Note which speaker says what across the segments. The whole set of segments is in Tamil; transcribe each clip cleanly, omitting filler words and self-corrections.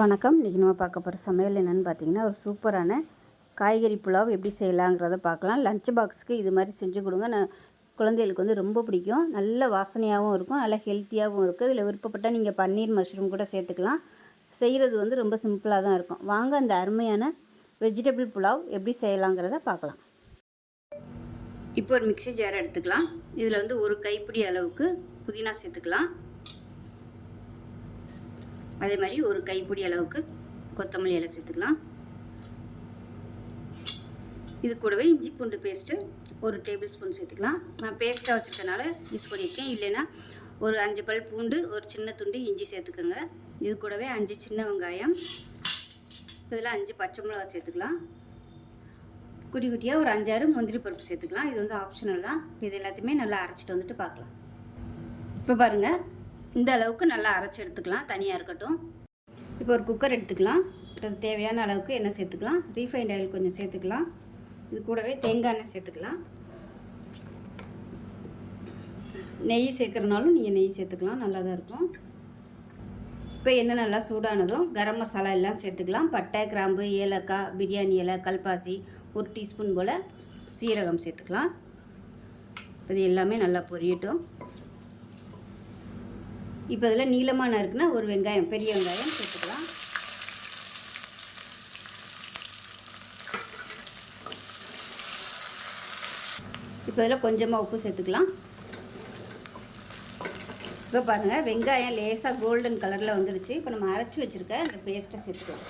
Speaker 1: வணக்கம். இன்றைக்கி நம்ம பார்க்க போகிற சமையல் என்னென்னு பார்த்தீங்கன்னா, ஒரு சூப்பரான காய்கறி புலாவ் எப்படி செய்யலாங்கிறத பார்க்கலாம். லஞ்ச் பாக்ஸுக்கு இது மாதிரி செஞ்சு கொடுங்க. குழந்தைகளுக்கு வந்து ரொம்ப பிடிக்கும். நல்ல வாசனையாகவும் இருக்கும், நல்ல ஹெல்த்தியாகவும் இருக்குது. இதில் விருப்பப்பட்டால் நீங்கள் பன்னீர் மஷ்ரூம் கூட சேர்த்துக்கலாம். செய்கிறது வந்து ரொம்ப சிம்பிளாக தான் இருக்கும். வாங்க அந்த அருமையான வெஜிடபிள் புலாவ் எப்படி செய்யலாங்கிறத பார்க்கலாம். இப்போ ஒரு மிக்ஸி ஜார் எடுத்துக்கலாம். இதில் வந்து ஒரு கைப்பிடி அளவுக்கு புதினா சேர்த்துக்கலாம். அதே மாதிரி ஒரு கைப்பிடி அளவுக்கு கொத்தமல்லி இலை சேர்த்துக்கலாம். இது கூடவே இஞ்சி பூண்டு பேஸ்ட்டு ஒரு டேபிள் ஸ்பூன் சேர்த்துக்கலாம். நான் பேஸ்ட்டாக வச்சுருக்கனால யூஸ் பண்ணியிருக்கேன். இல்லைன்னா ஒரு 5 பல் பூண்டு, ஒரு சின்ன துண்டு இஞ்சி சேர்த்துக்கோங்க. இது கூடவே 5 சின்ன வெங்காயம், இதில் 5 பச்சை மிளகா சேர்த்துக்கலாம். குட்டி குட்டியாக ஒரு 5-6 முந்திரி பருப்பு சேர்த்துக்கலாம். இது வந்து ஆப்ஷனல் தான். இப்போ இது எல்லாத்தையுமே நல்லா அரைச்சிட்டு வந்துட்டு பார்க்கலாம். இப்போ பாருங்கள், இந்த அளவுக்கு நல்லா அரைச்சி எடுத்துக்கலாம். தனியாக இருக்கட்டும். இப்போ ஒரு குக்கர் எடுத்துக்கலாம். அது தேவையான அளவுக்கு எண்ணெய் சேர்த்துக்கலாம். ரீஃபைண்ட் ஆயில் கொஞ்சம் சேர்த்துக்கலாம். இது கூடவே தேங்காய் எண்ணெய் சேர்த்துக்கலாம். நெய் சேர்க்குறனாலும் நீங்கள் நெய் சேர்த்துக்கலாம், நல்லா தான் இருக்கும். இப்போ எண்ணெய் நல்லா சூடானதும் கரம் மசாலா எல்லாம் சேர்த்துக்கலாம். பட்டை, கிராம்பு, ஏலக்காய், பிரியாணி இலை, கல்பாசி, ஒரு டீஸ்பூன் போல் சீரகம் சேர்த்துக்கலாம். இப்போ இது எல்லாமே நல்லா பொரியட்டும். இப்போ இதில் நீளமாக நறுக்குன்னா ஒரு வெங்காயம், பெரிய வெங்காயம் சேர்த்துக்கலாம். இப்போ இதில் கொஞ்சமாக உப்பு சேர்த்துக்கலாம். இப்போ பாருங்கள், வெங்காயம் லேசாக கோல்டன் கலரில் வந்துடுச்சு. இப்போ நம்ம அரைச்சி வச்சுருக்க அந்த பேஸ்ட்டை சேர்த்துக்கலாம்.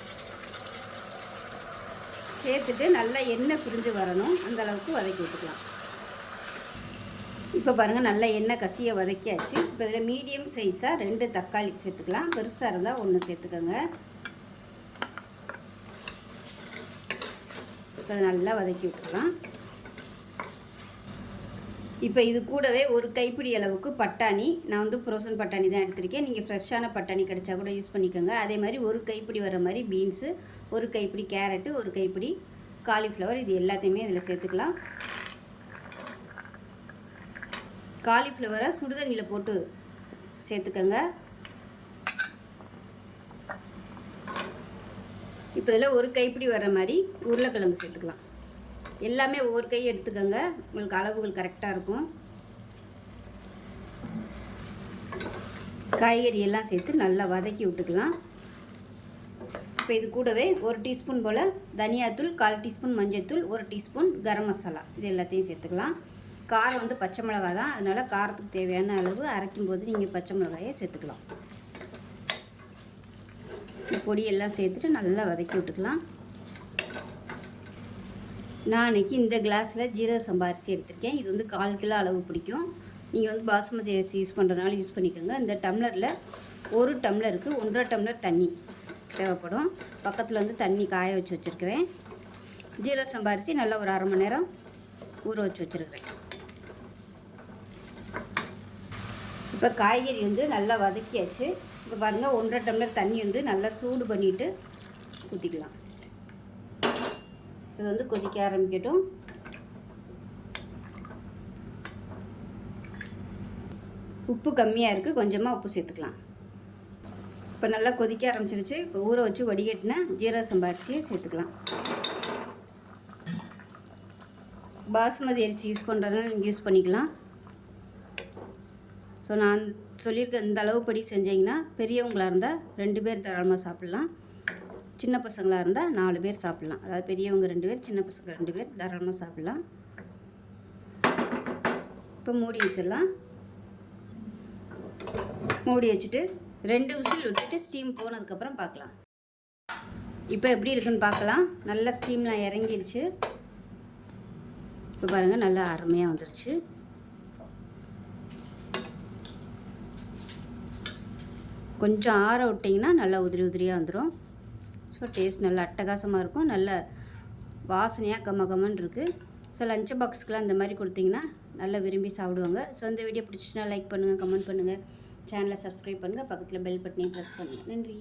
Speaker 1: சேர்த்துட்டு நல்லா எண்ணெய் பிரிஞ்சு வரணும், அந்த அளவுக்கு வதக்கி விட்டுக்கலாம். இப்போ பாருங்கள், நல்லா எண்ணெய் கசியை வதக்கியாச்சு. இப்போ இதில் மீடியம் சைஸாக 2 தக்காளி சேர்த்துக்கலாம். பெருசாக இருந்தால் 1 சேர்த்துக்கோங்க. இப்போ அதை நல்லா வதக்கி விட்டுக்கலாம். இப்போ இது கூடவே ஒரு கைப்பிடி அளவுக்கு பட்டாணி, நான் வந்து ஃப்ரோசன் பட்டாணி தான் எடுத்திருக்கேன். நீங்கள் ஃப்ரெஷ்ஷான பட்டாணி கிடைச்சா கூட யூஸ் பண்ணிக்கோங்க. அதே மாதிரி ஒரு கைப்பிடி வர மாதிரி பீன்ஸு, ஒரு கைப்பிடி கேரட்டு, ஒரு கைப்பிடி காலிஃப்ளவர், இது எல்லாத்தையுமே இதில் சேர்த்துக்கலாம். காலிஃப்ளவரை சுடுதண்ணியில் போட்டு சேர்த்துக்கோங்க. இப்போ இதில் ஒரு கைப்பிடி வர மாதிரி உருளைக்கிழங்கு சேர்த்துக்கலாம். எல்லாமே ஒவ்வொரு கை எடுத்துக்கோங்க, உங்களுக்கு அளவுகள் கரெக்டாக இருக்கும். காய்கறி எல்லாம் சேர்த்து நல்லா வதக்கி விட்டுக்கலாம். இப்போ இது கூடவே ஒரு டீஸ்பூன் போல் தனியாத்தூள், 1/4 டீஸ்பூன் மஞ்சள்தூள், 1 டீஸ்பூன் கரம் மசாலா, இது எல்லாத்தையும் சேர்த்துக்கலாம். காரம் வந்து பச்சை மிளகா தான், அதனால் காரத்துக்கு தேவையான அளவு அரைக்கும் போது நீங்கள் பச்சை மிளகாயை சேர்த்துக்கலாம். பொடி எல்லாம் சேர்த்துட்டு நல்லா வதக்கி விட்டுக்கலாம். நான் அன்றைக்கி இந்த கிளாஸில் ஜீரக சம்பா அரிசி எடுத்திருக்கேன். இது வந்து 1/4 கிலோ அளவு பிடிக்கும். நீங்கள் வந்து பாசுமதி அரிசி யூஸ் பண்ணுறதுனால யூஸ் பண்ணிக்கோங்க. இந்த டம்ளரில் 1 டம்ளருக்கு 1.5 டம்ளர் தண்ணி தேவைப்படும். பக்கத்தில் வந்து தண்ணி காய வச்சு வச்சுருக்கிறேன். ஜீரக சம்பா அரிசி நல்லா ஒரு 1/2 மணி நேரம் ஊற வச்சு வச்சுருக்கிறேன். இப்போ காய்கறி வந்து நல்லா வதக்கியாச்சு. இப்போ பாருங்கள், 1.5 டம்ளர் தண்ணி வந்து நல்லா சூடு பண்ணிவிட்டு ஊற்றிக்கலாம். இது வந்து கொதிக்க ஆரம்பிக்கட்டும். உப்பு கம்மியாக இருக்குது, கொஞ்சமாக உப்பு சேர்த்துக்கலாம். இப்போ நல்லா கொதிக்க ஆரம்பிச்சிருச்சு. இப்போ ஊற வச்சு வடிகட்டின ஜீரக சம்பா அரிசியை சேர்த்துக்கலாம். பாசுமதி அரிசி யூஸ் பண்ணுறதுனால நீங்கள் யூஸ் பண்ணிக்கலாம். ஸோ நான் சொல்லியிருக்க இந்த அளவுப்படி செஞ்சிங்கன்னா பெரியவங்களாக இருந்தால் 2 பேர் தாராளமாக சாப்பிட்லாம். சின்ன பசங்களாக இருந்தால் 4 பேர் சாப்பிட்லாம். அதாவது பெரியவங்க 2 பேர், சின்ன பசங்க 2 பேர் தாராளமாக சாப்பிட்லாம். இப்போ மூடி வச்சிடலாம். மூடி வச்சுட்டு 2 விசில் விட்டுட்டு ஸ்டீம் போனதுக்கப்புறம் பார்க்கலாம். இப்போ எப்படி இருக்குன்னு பார்க்கலாம். நல்லா ஸ்டீம்லாம் இறங்கிடுச்சு. இப்போ பாருங்கள், நல்லா அருமையாக வந்துடுச்சு. கொஞ்சம் ஆற விட்டிங்கன்னா நல்லா உதிரி உதிரியாக வந்துடும். ஸோ டேஸ்ட் நல்லா அட்டகாசமாக இருக்கும். நல்ல வாசனையாக கம்மன்னு இருக்குது. ஸோ லஞ்ச் பாக்ஸுக்கெலாம் இந்த மாதிரி கொடுத்தீங்கன்னா நல்லா விரும்பி சாப்பிடுவாங்க. ஸோ இந்த வீடியோ பிடிச்சிச்சுன்னா லைக் பண்ணுங்கள், கமெண்ட் பண்ணுங்கள், சேனலை சப்ஸ்கிரைப் பண்ணுங்கள், பக்கத்தில் பெல் பட்டனையும் ப்ரெஸ் பண்ணுங்கள். நன்றி.